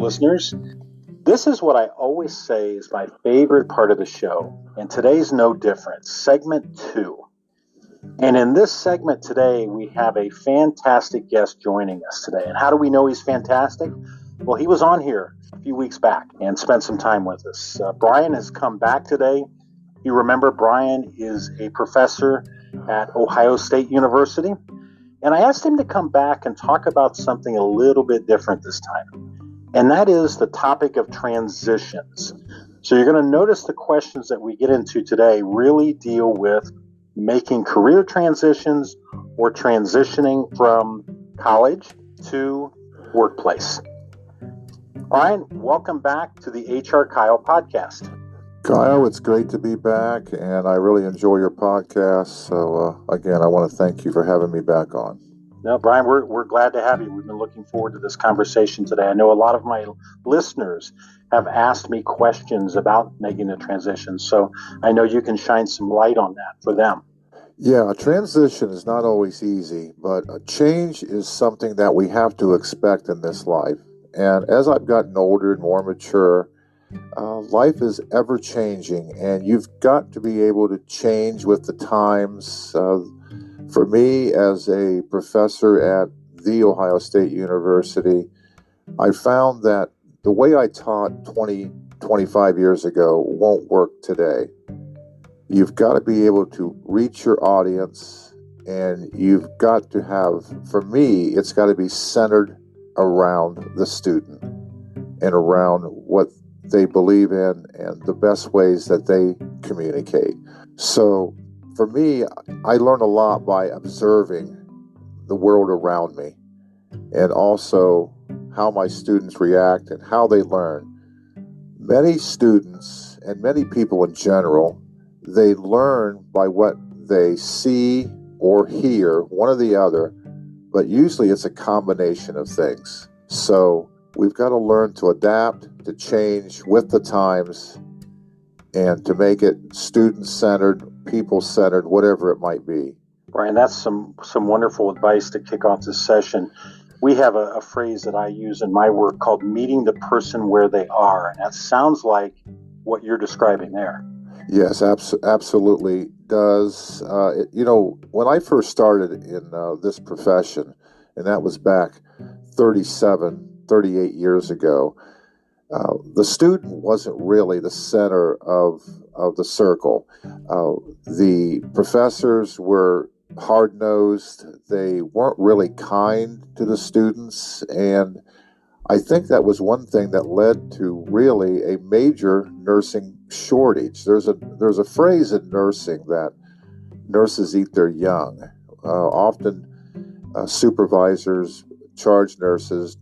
listeners. This is what I always say is my favorite part of the show, and today's no different. Segment 2. And in this segment today, we have a fantastic guest joining us today. And how do we know he's fantastic? Well, he was on here a few weeks back and spent some time with us. Brian has come back today. You remember Brian is a professor at Ohio State University. And I asked him to come back and talk about something a little bit different this time. And that is the topic of transitions. So you're going to notice the questions that we get into today really deal with making career transitions or transitioning from college to workplace. Brian, welcome back to the HRKyle podcast. Kyle, it's great to be back, and I really enjoy your podcast. So, again, I want to thank you for having me back on. No, Brian, we're glad to have you. We've been looking forward to this conversation today. I know a lot of my listeners have asked me questions about making the transition, so I know you can shine some light on that for them. Yeah, a transition is not always easy, but a change is something that we have to expect in this life. And as I've gotten older and more mature, life is ever changing, and you've got to be able to change with the times. For me, as a professor at The Ohio State University, I found that the way I taught 25 years ago won't work today. You've got to be able to reach your audience, and you've got to have, for me, it's got to be centered around the student and around what they believe in and the best ways that they communicate. So for me, I learn a lot by observing the world around me and also how my students react and how they learn. Many students and many people in general, they learn by what they see or hear, one or the other, but usually it's a combination of things. So we've got to learn to adapt, to change with the times, and to make it student-centered, people-centered, whatever it might be. Brian, that's some wonderful advice to kick off this session. We have a phrase that I use in my work called meeting the person where they are. And that sounds like what you're describing there. Yes, absolutely does. When I first started in this profession, and that was back 38 years ago, the student wasn't really the center of the circle. The professors were hard-nosed. They weren't really kind to the students, and I think that was one thing that led to really a major nursing shortage. There's a phrase in nursing that nurses eat their young. Often supervisors, charge nurses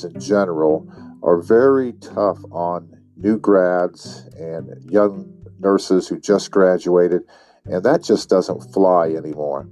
in general are very tough on new grads and young nurses who just graduated, and that just doesn't fly anymore.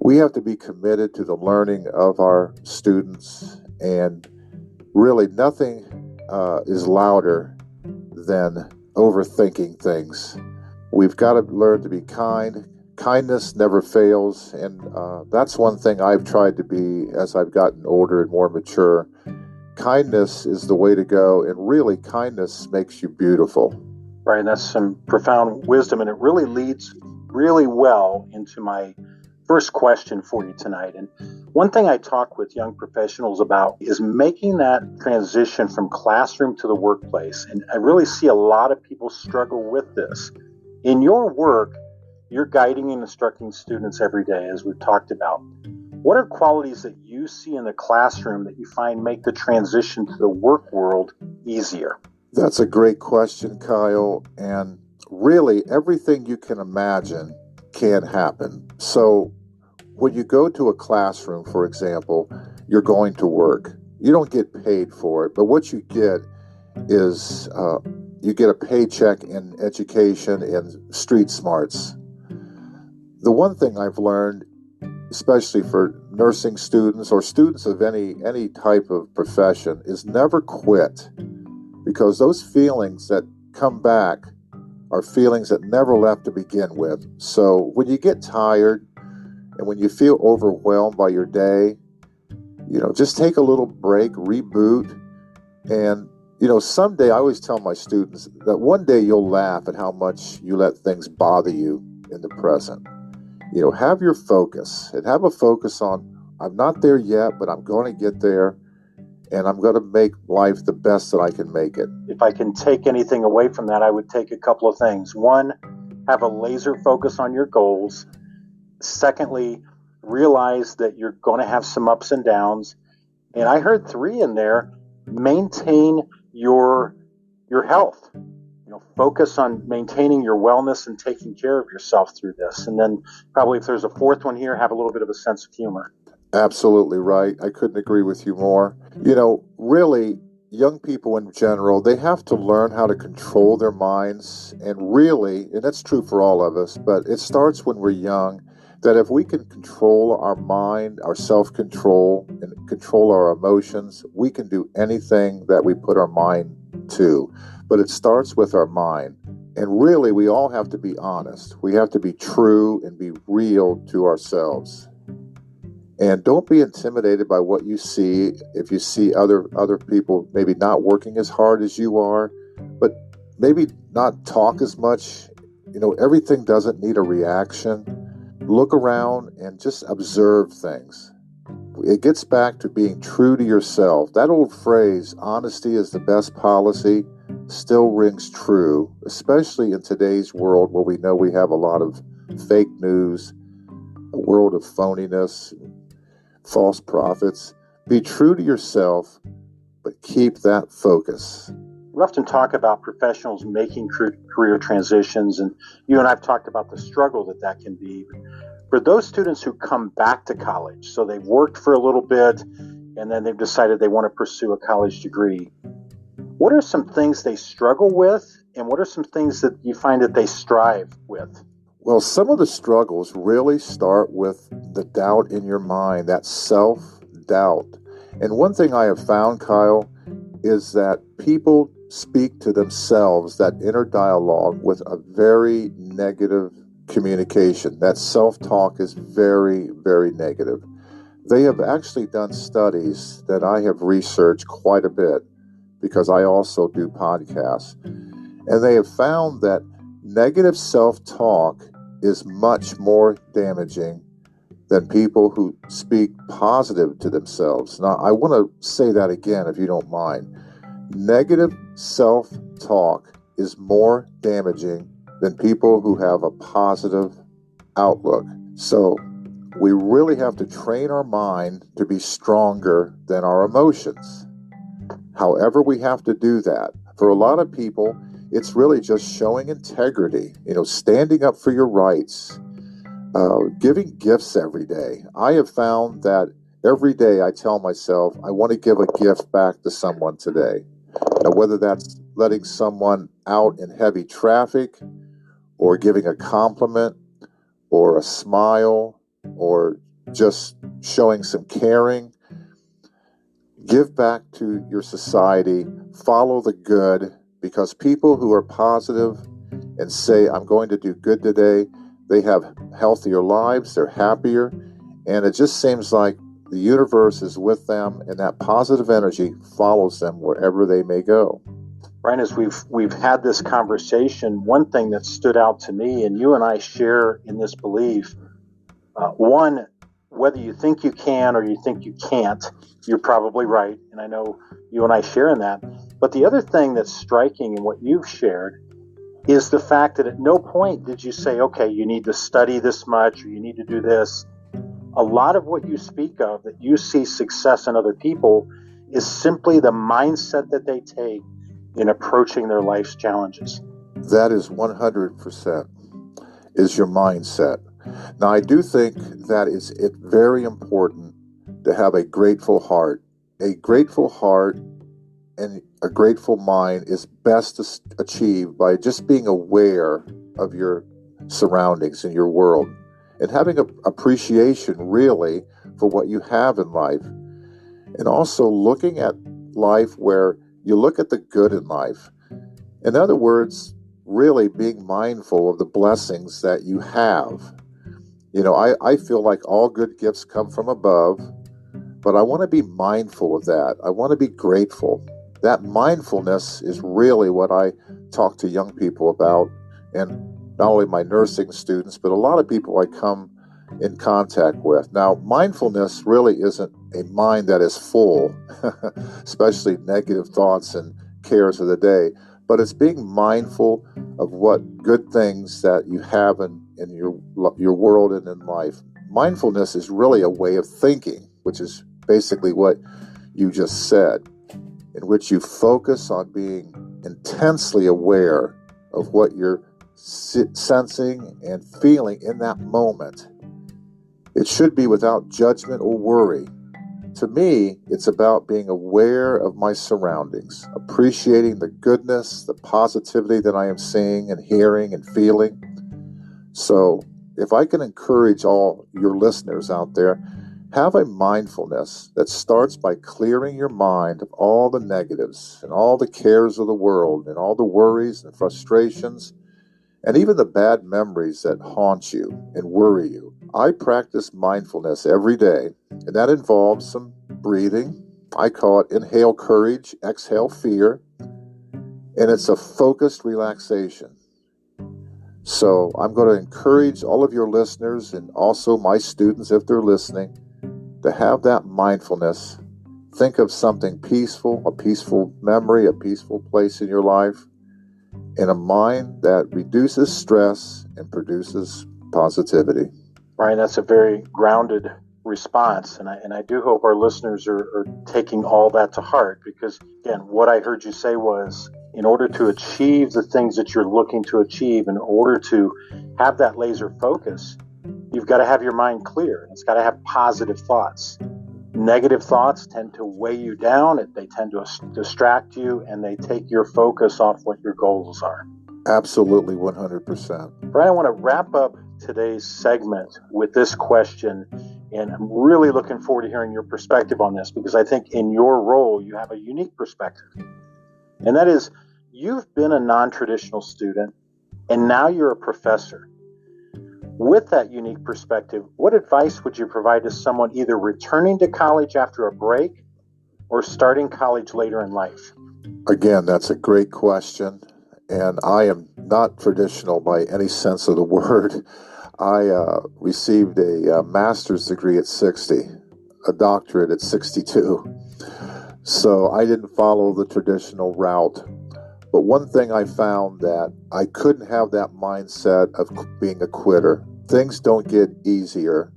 We have to be committed to the learning of our students, and really nothing is louder than overthinking things. We've got to learn to be kind. Kindness never fails, and that's one thing I've tried to be as I've gotten older and more mature. Kindness is the way to go, and really kindness makes you beautiful. Right, that's some profound wisdom, and it really leads really well into my first question for you tonight. And one thing I talk with young professionals about is making that transition from classroom to the workplace. And I really see a lot of people struggle with this. In your work, you're guiding and instructing students every day, as we've talked about. What are qualities that you see in the classroom that you find make the transition to the work world easier? That's a great question, Kyle. And really, everything you can imagine can happen. So when you go to a classroom, for example, you're going to work. You don't get paid for it, but what you get is you get a paycheck in education and street smarts. The one thing I've learned, especially for nursing students or students of any type of profession, is never quit, because those feelings that come back are feelings that never left to begin with. So when you get tired and when you feel overwhelmed by your day, just take a little break, reboot, And, someday I always tell my students that one day you'll laugh at how much you let things bother you in the present. Have your focus and have a focus on, I'm not there yet, but I'm going to get there, and I'm going to make life the best that I can make it. If I can take anything away from that, I would take a couple of things. One, have a laser focus on your goals. Secondly, realize that you're going to have some ups and downs. And I heard 3 in there. Maintain your health. Focus on maintaining your wellness and taking care of yourself through this. And then probably if there's a 4th one here, have a little bit of a sense of humor. Absolutely right. I couldn't agree with you more. Really, young people in general, they have to learn how to control their minds. And that's true for all of us, but it starts when we're young, that if we can control our mind, our self-control, and control our emotions, we can do anything that we put our mind to. But it starts with our mind. And really, we all have to be honest. We have to be true and be real to ourselves. And don't be intimidated by what you see. If you see other people maybe not working as hard as you are, but maybe not talk as much. Everything doesn't need a reaction. Look around and just observe things. It gets back to being true to yourself. That old phrase, honesty is the best policy, still rings true, especially in today's world where we know we have a lot of fake news, a world of phoniness, false prophets. Be true to yourself, but keep that focus. We often talk about professionals making career transitions, and you and I have talked about the struggle that can be. For those students who come back to college, so they've worked for a little bit, and then they've decided they want to pursue a college degree, what are some things they struggle with, and what are some things that you find that they strive with? Well, some of the struggles really start with the doubt in your mind, that self-doubt. And one thing I have found, Kyle, is that people speak to themselves, that inner dialogue, with a very negative communication. That self-talk is very, very negative. They have actually done studies that I have researched quite a bit because I also do podcasts. And they have found that negative self-talk is much more damaging than people who speak positive to themselves. Now, I want to say that again, if you don't mind. Negative self-talk is more damaging than people who have a positive outlook. So we really have to train our mind to be stronger than our emotions. However, we have to do that. For a lot of people, it's really just showing integrity, standing up for your rights, giving gifts every day. I have found that every day I tell myself, I want to give a gift back to someone today. Now, whether that's letting someone out in heavy traffic, or giving a compliment, or a smile, or just showing some caring. Give back to your society, follow the good, because people who are positive and say, I'm going to do good today, they have healthier lives, they're happier, and it just seems like the universe is with them, and that positive energy follows them wherever they may go. Brian, as we've had this conversation, one thing that stood out to me, and you and I share in this belief, one, whether you think you can or you think you can't, you're probably right, and I know you and I share in that. But the other thing that's striking in what you've shared is the fact that at no point did you say, okay, you need to study this much or you need to do this. A lot of what you speak of, that you see success in other people, is simply the mindset that they take in approaching their life's challenges. That is 100% is your mindset. Now, I do think that it's very important to have a grateful heart. A grateful heart and a grateful mind is best achieved by just being aware of your surroundings and your world and having an appreciation really for what you have in life. And also looking at life where you look at the good in life. In other words, really being mindful of the blessings that you have. I feel like all good gifts come from above, but I want to be mindful of that. I want to be grateful. that mindfulness is really what I talk to young people about, and not only my nursing students, but a lot of people I come in contact with. Now, mindfulness really isn't a mind that is full, especially negative thoughts and cares of the day, but it's being mindful of what good things that you have in your world and in life. Mindfulness is really a way of thinking, which is basically what you just said, in which you focus on being intensely aware of what you're sensing and feeling in that moment. It should be without judgment or worry. To me, it's about being aware of my surroundings, appreciating the goodness, the positivity that I am seeing and hearing and feeling. So, if I can encourage all your listeners out there, have a mindfulness that starts by clearing your mind of all the negatives and all the cares of the world and all the worries and frustrations and even the bad memories that haunt you and worry you. I practice mindfulness every day, and that involves some breathing. I call it inhale courage, exhale fear, and it's a focused relaxation. So I'm going to encourage all of your listeners and also my students, if they're listening, to have that mindfulness. Think of something peaceful, a peaceful memory, a peaceful place in your life, and a mind that reduces stress and produces positivity. Brian, that's a very grounded response, and I do hope our listeners are taking all that to heart, because, again, what I heard you say was, in order to achieve the things that you're looking to achieve, in order to have that laser focus, you've got to have your mind clear. It's got to have positive thoughts. Negative thoughts tend to weigh you down. They tend to distract you, and they take your focus off what your goals are. Absolutely, 100%. Brian, I want to wrap up today's segment with this question, and I'm really looking forward to hearing your perspective on this, because I think in your role you have a unique perspective. And that is, you've been a non-traditional student, and now you're a professor. With that unique perspective, what advice would you provide to someone either returning to college after a break or starting college later in life? Again, that's a great question, and I am not traditional by any sense of the word. I received a master's degree at 60, a doctorate at 62, so I didn't follow the traditional route. But one thing I found, that I couldn't have that mindset of being a quitter. Things don't get easier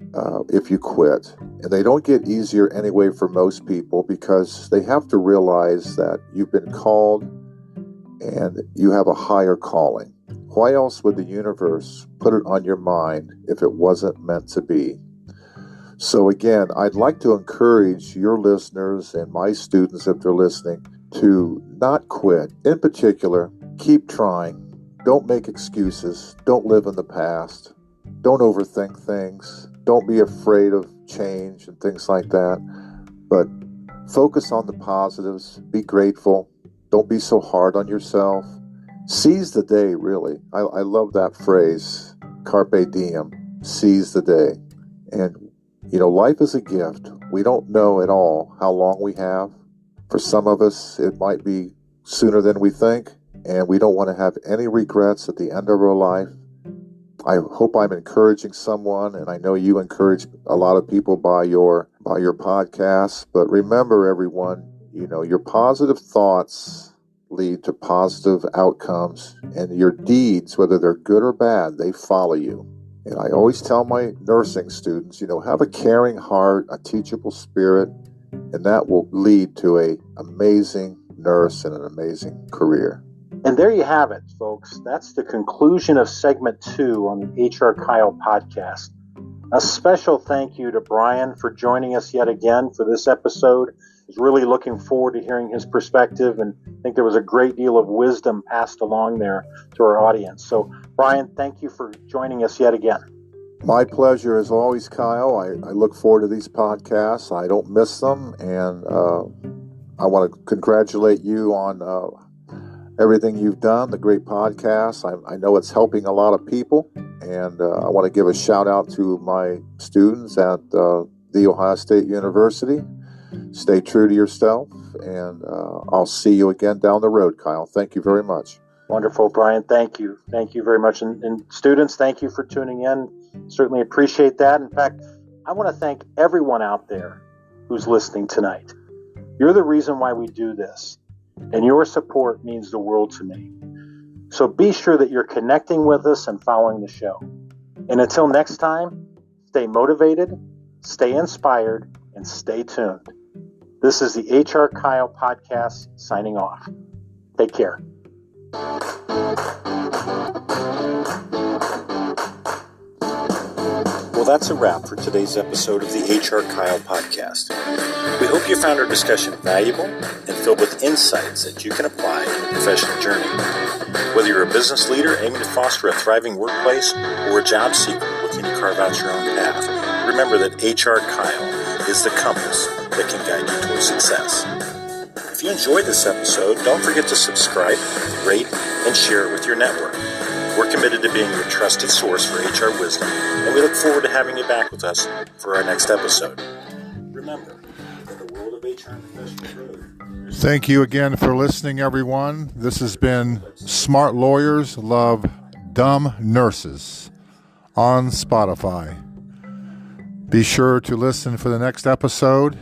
if you quit. And they don't get easier anyway for most people, because they have to realize that you've been called and you have a higher calling. Why else would the universe put it on your mind if it wasn't meant to be? So again, I'd like to encourage your listeners and my students, if they're listening, to not quit. In particular, keep trying. Don't make excuses. Don't live in the past. Don't overthink things. Don't be afraid of change and things like that. But focus on the positives. Be grateful. Don't be so hard on yourself. Seize the day, really. I love that phrase, carpe diem, seize the day. And, life is a gift. We don't know at all how long we have. For some of us, it might be sooner than we think, and we don't want to have any regrets at the end of our life. I hope I'm encouraging someone, and I know you encourage a lot of people by your podcast. But remember, everyone, your positive thoughts lead to positive outcomes, and your deeds, whether they're good or bad, they follow you. And I always tell my nursing students, have a caring heart, a teachable spirit, and that will lead to an amazing nurse and an amazing career. And there you have it, folks. That's the conclusion of segment 2 on the HRKyle podcast. A special thank you to Brian for joining us yet again for this episode. I was really looking forward to hearing his perspective, and I think there was a great deal of wisdom passed along there to our audience. So, Brian, thank you for joining us yet again. My pleasure, as always, Kyle. I look forward to these podcasts. I don't miss them, and I want to congratulate you on everything you've done, the great podcast. I know it's helping a lot of people, and I want to give a shout out to my students at The Ohio State University. Stay true to yourself, and I'll see you again down the road, Kyle. Thank you very much. Wonderful, Brian. Thank you. Thank you very much. And students, thank you for tuning in. Certainly appreciate that. In fact, I want to thank everyone out there who's listening tonight. You're the reason why we do this, and your support means the world to me. So be sure that you're connecting with us and following the show. And until next time, stay motivated, stay inspired, and stay tuned. This is the HRKyle podcast signing off. Take care. Well, that's a wrap for today's episode of the HRKyle podcast. We hope you found our discussion valuable and filled with insights that you can apply in your professional journey. Whether you're a business leader aiming to foster a thriving workplace or a job seeker looking to carve out your own path, remember that HRKyle is the compass that can guide you towards success. If you enjoyed this episode, don't forget to subscribe, rate, and share it with your network. We're committed to being your trusted source for HR wisdom, and we look forward to having you back with us for our next episode. Remember, in the world of HR professional growth. Thank you again for listening, everyone. This has been Smart Lawyers Love Dumb Nurses on Spotify. Be sure to listen for the next episode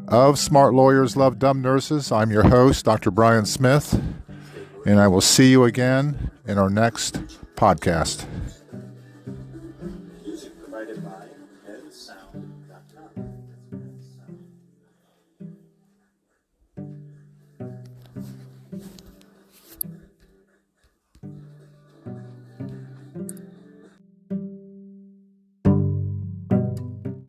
of Smart Lawyers Love Dumb Nurses. I'm your host, Dr. Brian Smith, and I will see you again in our next podcast. Music provided by Head Sound.